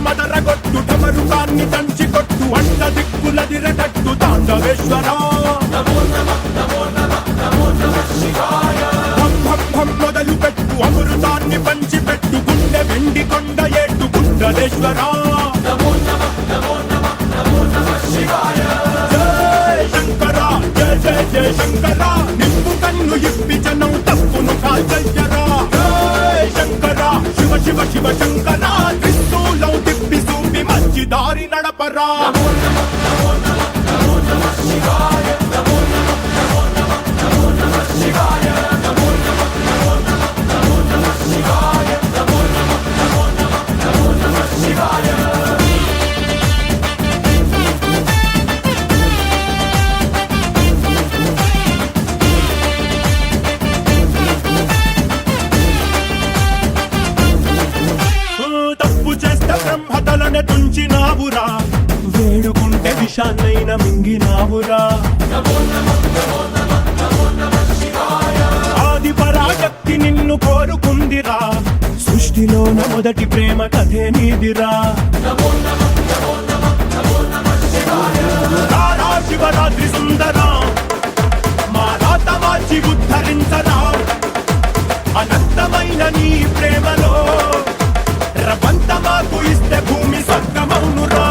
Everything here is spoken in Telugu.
మదరగొట్టు ఢమరుకాన్ని దంచి కొట్టు అంట దిక్కులదిరటట్టు తాండవేశ్వరా మొదలు పెట్టు అమృతాన్ని పంచి పెట్టు గుండె వెండి కొండ ఏట్టు గుండలేశ్వరా జయ శంకర జయ జయ జయ శంకర నిప్పు కన్ను ఇప్పి జనం తప్పును కాల్చయ్యరా జయ శంకర శివ శివ శివ శంకర త్రిశూలం తిప్పి చూపి మంచి దారి నడపరా బ్రహ్మతలనే తుంచినావురా వేడుకుంటే విషాన్నైన మింగినావురా ఆది పరాశక్తి నిన్ను కోరుకుందిరా సృష్టిలోన మొదటి ప్రేమ కథే నీదిరా శివరాత్రి సుందరా మా రాత మార్చి ఉద్ధరించరా అనంతమైన నీ ప్రేమలో రవంతమాకు ఇస్తే భూమి స్వర్గమౌనురా